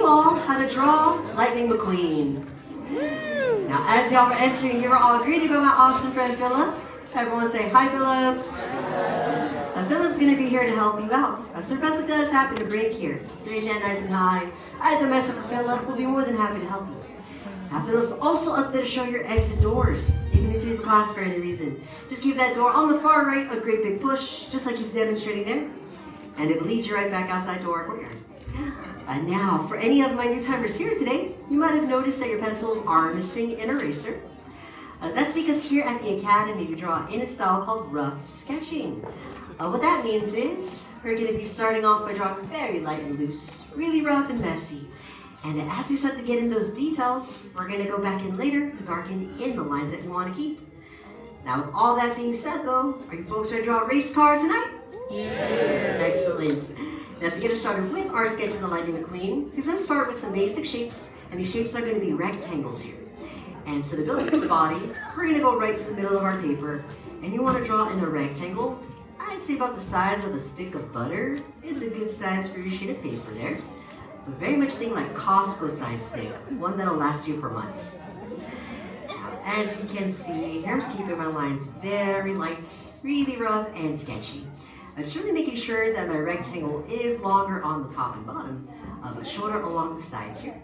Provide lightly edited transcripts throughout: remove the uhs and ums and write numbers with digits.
all how to draw Lightning McQueen. Now, as y'all are entering, you are all greeted by my awesome friend Philip. Everyone say hi, Philip. Philip's going to be here to help you out. Sir Benson does happen to break here. So raise your hand nice and high. I have the message for Philip. We'll be more than happy to help you. Now, Philip's also up there to show your exit doors, even if you did class for any reason. Just give that door on the far right a great big push, just like he's demonstrating there. And it will lead you right back outside to our courtyard. Now, for any of my new timers here today, you might have noticed that your pencils are missing an eraser. That's because here at the Academy, we draw in a style called rough sketching. What that means is, we're going to be starting off by drawing very light and loose, really rough and messy. And as you start to get in those details, we're going to go back in later to darken in the lines that you want to keep. Now, with all that being said though, are you folks ready to draw a race car tonight? Yes. Excellent. Now, to get us started with our sketches of Lightning McQueen, he's going to start with some basic shapes, and these shapes are going to be rectangles here. And so to build up his body, we're going to go right to the middle of our paper, and you want to draw in a rectangle. I'd say about the size of a stick of butter is a good size for your sheet of paper there. But very much think like Costco size stick, one that'll last you for months. Now, as you can see, here's keeping my lines very light, really rough and sketchy. I'm just really making sure that my rectangle is longer on the top and bottom, but shorter along the sides here.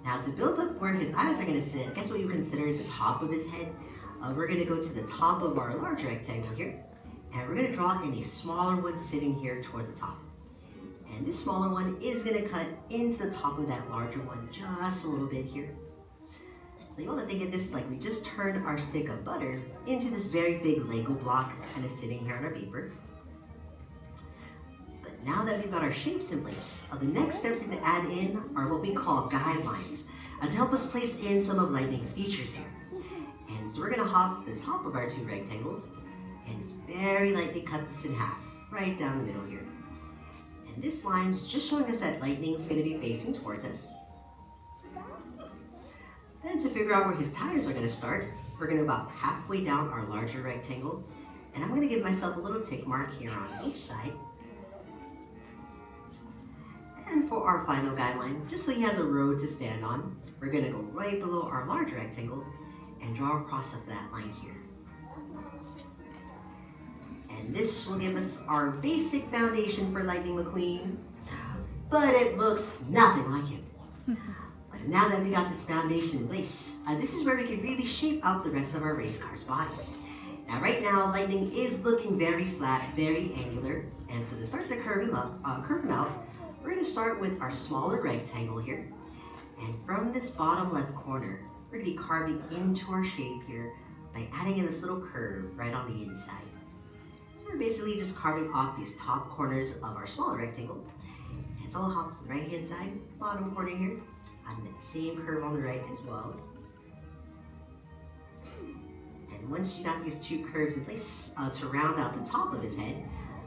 Now to build up where his eyes are going to sit, I guess what you consider the top of his head, we're going to go to the top of our large rectangle here, and we're going to draw in a smaller one sitting here towards the top. And this smaller one is going to cut into the top of that larger one just a little bit here. So you want to think of this like we just turned our stick of butter into this very big Lego block kind of sitting here on our paper. But now that we've got our shapes in place, the next steps we need to add in are what we call guidelines to help us place in some of Lightning's features here. And so we're going to hop to the top of our two rectangles and just very lightly cut this in half, right down the middle here. And this line's just showing us that Lightning's going to be facing towards us. Then to figure out where his tires are going to start, we're going to go about halfway down our larger rectangle, and I'm going to give myself a little tick mark here on each side. And for our final guideline, just so he has a road to stand on, we're going to go right below our large rectangle and draw across of that line here. And this will give us our basic foundation for Lightning McQueen, but it looks nothing like him. Now that we got this foundation in place, this is where we can really shape out the rest of our race car's body. Now right now, Lightning is looking very flat, very angular, and so to start to curve him out, we're going to start with our smaller rectangle here, and from this bottom left corner, we're going to be carving into our shape here by adding in this little curve right on the inside. So we're basically just carving off these top corners of our smaller rectangle, and so I'll hop to the right hand side, bottom corner here, and that same curve on the right as well. And once you got these two curves in place to round out the top of his head,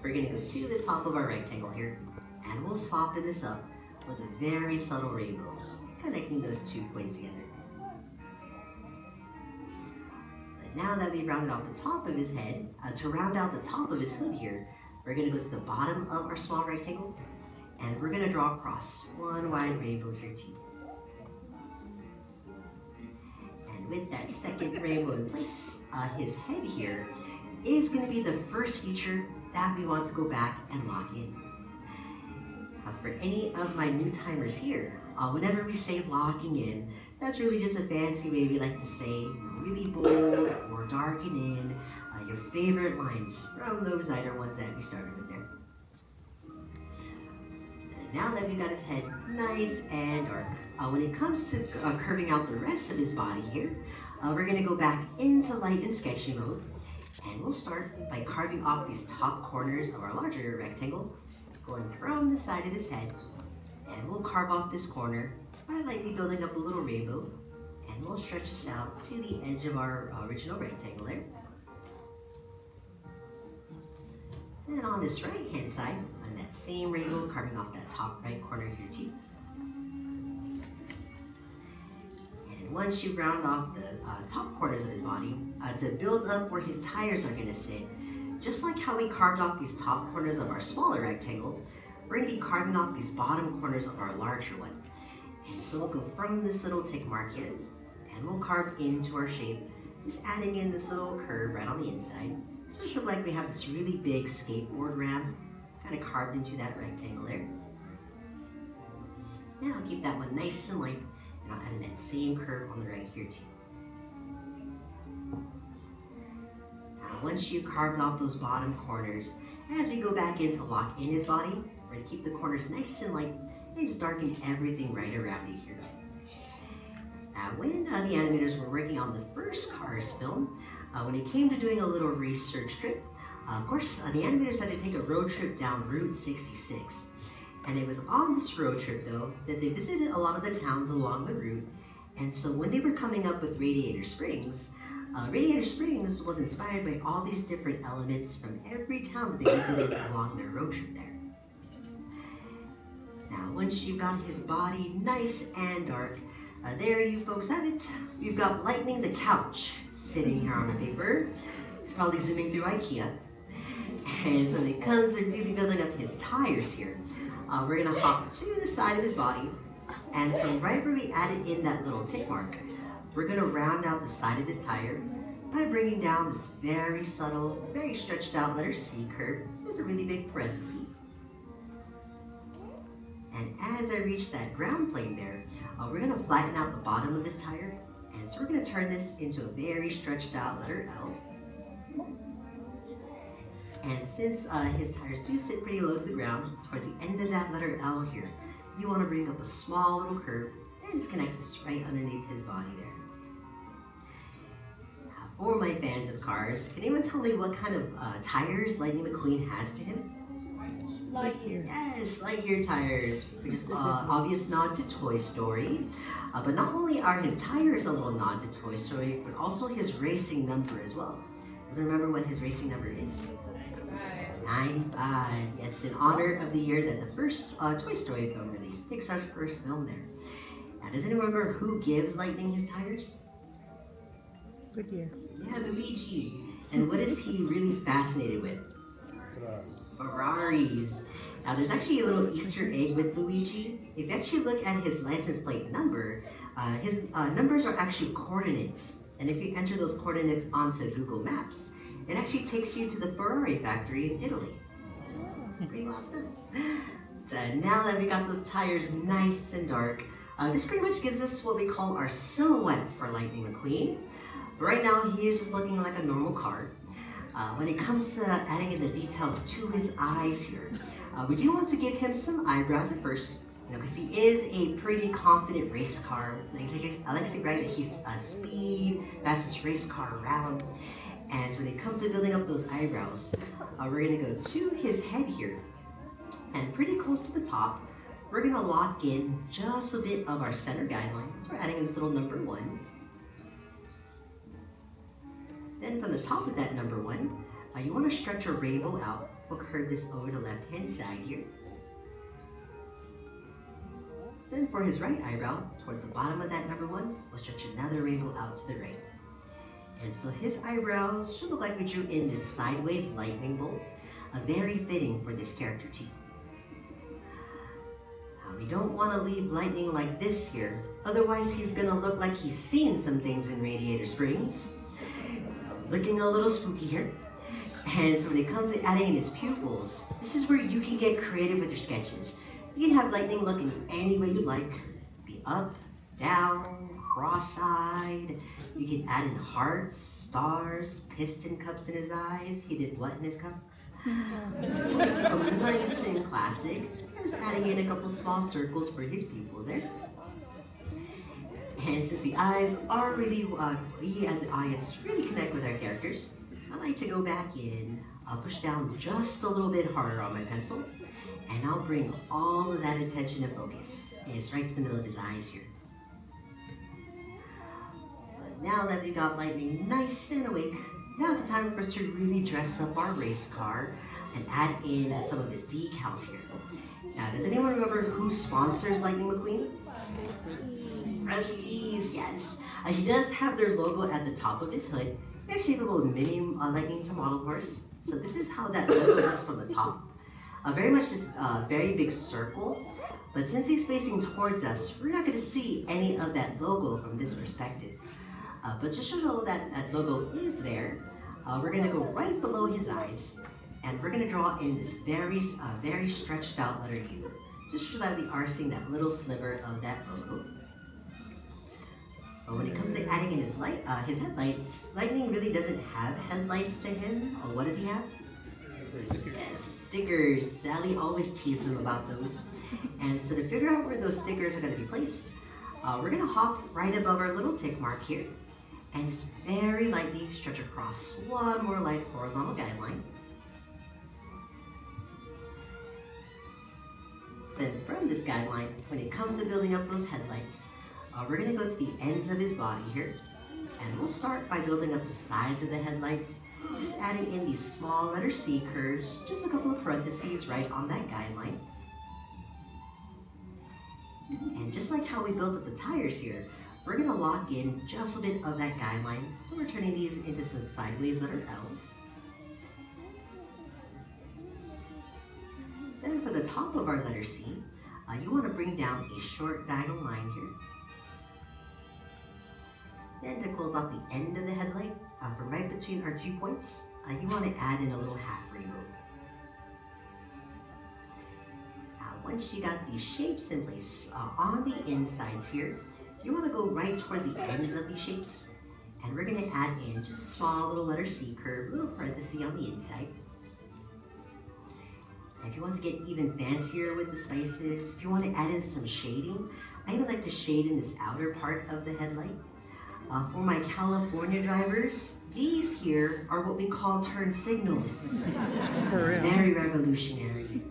we're going to go to the top of our rectangle here, and we'll soften this up with a very subtle rainbow, connecting those 2 points together. But now that we've rounded off the top of his head, to round out the top of his hood here, we're going to go to the bottom of our small rectangle, and we're going to draw across one wide rainbow here too. With that second rainbow in place, his head here is going to be the first feature that we want to go back and lock in. For any of my new timers here, whenever we say locking in, that's really just a fancy way we like to say really bold or darken in your favorite lines from those lighter ones that we started with there. And now that we've got his head nice and dark, when it comes to curving out the rest of his body here, we're going to go back into light and sketching mode, and we'll start by carving off these top corners of our larger rectangle, going from the side of his head, and we'll carve off this corner by lightly building up a little rainbow, and we'll stretch this out to the edge of our original rectangle there. And on this right hand side, on that same rainbow, carving off that top right corner here too. Once you round off the top corners of his body, to build up where his tires are going to sit, just like how we carved off these top corners of our smaller rectangle, we're going to be carving off these bottom corners of our larger one. And so we'll go from this little tick mark here, and we'll carve into our shape, just adding in this little curve right on the inside. So it should look like we have this really big skateboard ramp kind of carved into that rectangle there. And I'll keep that one nice and light, and I'll add in that same curve on the right here too. Now once you've carved off those bottom corners, as we go back in to lock in his body, we're going to keep the corners nice and light and just darken everything right around you here. Now when the animators were working on the first Cars film, when it came to doing a little research trip, of course the animators had to take a road trip down Route 66. And it was on this road trip though that they visited a lot of the towns along the route. And so when they were coming up with Radiator Springs was inspired by all these different elements from every town that they visited along their road trip there. Now once you've got his body nice and dark, there you folks have it. You've got Lightning the couch sitting here on the paper. It's probably zooming through IKEA. And so when it comes to really building up his tires here, we're gonna hop to the side of his body, and from right where we added in that little tick mark, we're gonna round out the side of his tire by bringing down this very subtle, very stretched out letter C curve with a really big parenthesis. And as I reach that ground plane there, we're gonna flatten out the bottom of his tire, and so we're gonna turn this into a very stretched out letter L. And since his tires do sit pretty low to the ground, towards the end of that letter L here, you want to bring up a small little curve and just connect this right underneath his body there. Now, for my fans of cars, can anyone tell me what kind of tires Lightning McQueen has to him? Lightyear. Yes, Lightyear tires, which is obvious nod to Toy Story. But not only are his tires a little nod to Toy Story, but also his racing number as well. Does anyone remember what his racing number is? 95. Yes, in honor of the year that the first Toy Story film released, Pixar's first film there. Now, does anyone remember who gives Lightning his tires? Goodyear. Yeah, Luigi. And what is he really fascinated with? Ferraris. Now, there's actually a little Easter egg with Luigi. If you actually look at his license plate number, his numbers are actually coordinates. And if you enter those coordinates onto Google Maps, it actually takes you to the Ferrari factory in Italy. Pretty well done. So now that we got those tires nice and dark, this pretty much gives us what we call our silhouette for Lightning McQueen. Right now, he is just looking like a normal car. When it comes to adding in the details to his eyes here, we do want to give him some eyebrows at first, because he is a pretty confident race car. I like to write that he's a speed, fastest race car around. And so when it comes to building up those eyebrows, we're gonna go to his head here, and pretty close to the top, we're gonna lock in just a bit of our center guideline. So we're adding in this little number 1. Then from the top of that number 1, you wanna stretch a rainbow out. We'll curve this over the left-hand side here. Then for his right eyebrow, towards the bottom of that number 1, we'll stretch another rainbow out to the right. And so his eyebrows should look like we drew in this sideways lightning bolt, very fitting for this character too. Now we don't want to leave Lightning like this here, otherwise he's gonna look like he's seen some things in Radiator Springs. Looking a little spooky here. And so when it comes to adding in his pupils, this is where you can get creative with your sketches. You can have Lightning look in any way you like, be up, down, cross-eyed. You can add in hearts, stars, piston cups in his eyes. He did what in his cup? Nice and classic. Just adding in a couple small circles for his pupils there. And since the eyes are really, we as the audience really connect with our characters, I like to go back in, push down just a little bit harder on my pencil, and I'll bring all of that attention and focus. It's right to the middle of his eyes here. But now that we got Lightning nice and awake, now's the time for us to really dress up our race car and add in some of his decals here. Now, does anyone remember who sponsors Lightning McQueen? Prestige, yes. He does have their logo at the top of his hood. We actually have a little mini Lightning to model horse. So this is how that logo looks from the top. very much this very big circle. But since he's facing towards us, we're not going to see any of that logo from this perspective. But just to show that that logo is there, we're going to go right below his eyes, and we're going to draw in this very stretched out letter U, just so that we are seeing that little sliver of that logo. But when it comes to adding in his headlights, Lightning really doesn't have headlights to him. Oh, what does he have? Yes, stickers. Sally always teases him about those. And so to figure out where those stickers are going to be placed, we're going to hop right above our little tick mark here, and just very lightly stretch across one more light horizontal guideline. Then from this guideline, when it comes to building up those headlights, we're going to go to the ends of his body here, and we'll start by building up the sides of the headlights, just adding in these small letter C curves, just a couple of parentheses right on that guideline. And just like how we built up the tires here, we're going to lock in just a bit of that guideline, so we're turning these into some sideways letter L's. Then for the top of our letter C, you want to bring down a short diagonal line here. Then to close off the end of the headlight, from right between our 2 points, you want to add in a little half rainbow. Once you got these shapes in place on the insides here, you want to go right towards the ends of these shapes, and we're going to add in just a small little letter C curve, little parenthesis on the inside. And if you want to get even fancier with the spices, if you want to add in some shading, I even like to shade in this outer part of the headlight. For my California drivers, these here are what we call turn signals. For real. Very revolutionary.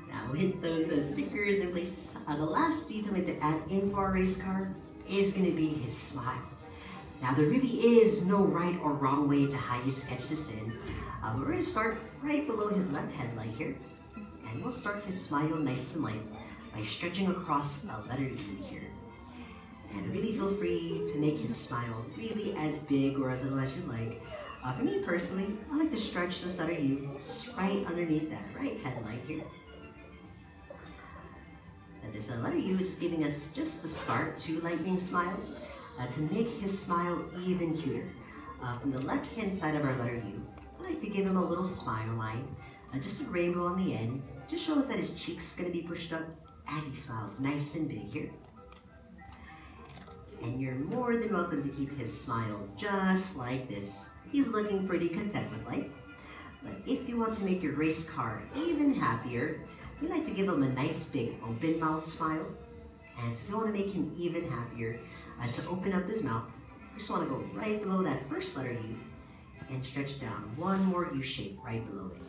Now with those stickers in place, the last detail to add into our race car is going to be his smile. Now there really is no right or wrong way to how you sketch this in. We're going to start right below his left headlight here, and we'll start his smile nice and light by stretching across a letter U here. And really feel free to make his smile really as big or as little as you like. For me personally, I like to stretch this letter U right underneath that right headlight here. And this letter U is just giving us just the start to Lightning's smile to make his smile even cuter. From the left hand side of our letter U, I like to give him a little smile line, just a rainbow on the end, just shows that his cheek's going to be pushed up as he smiles nice and big here. And you're more than welcome to keep his smile just like this. He's looking pretty content with life. But if you want to make your race car even happier, we like to give him a nice big open mouth smile. And so if you want to make him even happier, to open up his mouth, you just want to go right below that first letter U and stretch down one more U shape right below it.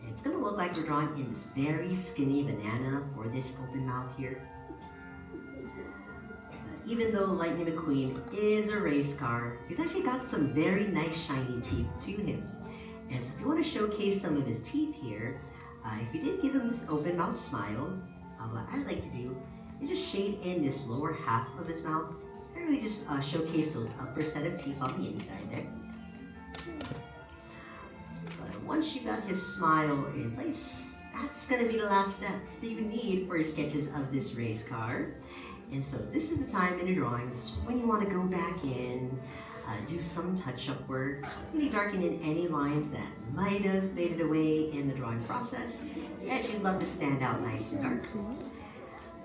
And it's going to look like we're drawing in this very skinny banana for this open mouth here. Even though Lightning McQueen is a race car, he's actually got some very nice shiny teeth to him. And so if you want to showcase some of his teeth here, if you did give him this open mouth smile, what I like to do is just shade in this lower half of his mouth and really just showcase those upper set of teeth on the inside there. But once you've got his smile in place, that's going to be the last step that you need for your sketches of this race car. And so this is the time in your drawings when you want to go back in, do some touch-up work, really darken in any lines that might have faded away in the drawing process that you'd love to stand out nice and dark.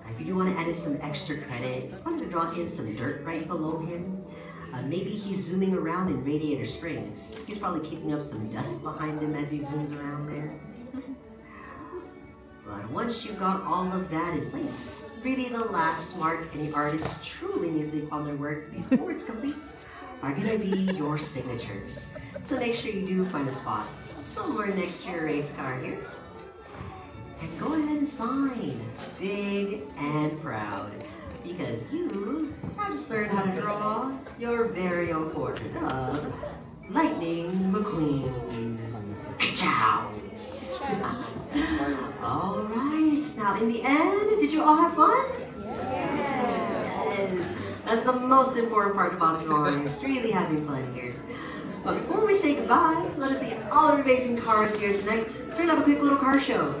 If you do want to add in some extra credit, I'm going to draw in some dirt right below him. Maybe he's zooming around in radiator springs. He's probably kicking up some dust behind him as he zooms around there. But once you've got all of that in place, really the last mark any artist truly needs to leave on their work before it's complete are going to be your signatures. So make sure you do find a spot somewhere next to your race car here. And go ahead and sign big and proud, because you have just learned how to draw your very own portrait of Lightning McQueen. Ciao! All right, now in the end, did you all have fun? Yes. That's the most important part about drawing, is really having fun here. But before we say goodbye, let us see all the amazing cars here tonight. So we're gonna have a quick little car show.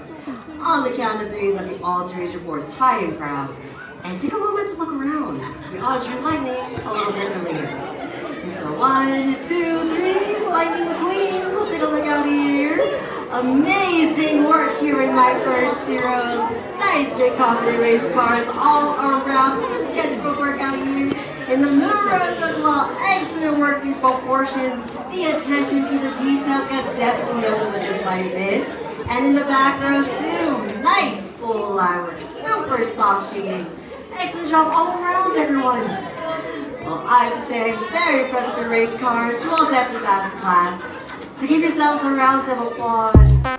On the count of three, let me all raise your boards high and proud. And take a moment to look around. We all drew Lightning a little bit earlier. And so 1, 2, 3, Lightning McQueen. Let's take a look out here. Amazing work here in my first heroes. Nice big confident race cars all around. Look at schedule work out here. In the middle rows as well. Excellent work, these proportions. The attention to the details. Guys definitely know what this light is. And in the back rows too. Nice full line work. Super soft shading. Excellent job all around, everyone. Well, I have to say I'm very impressed with the race cars. You all definitely passed the class. So give yourselves a round of applause.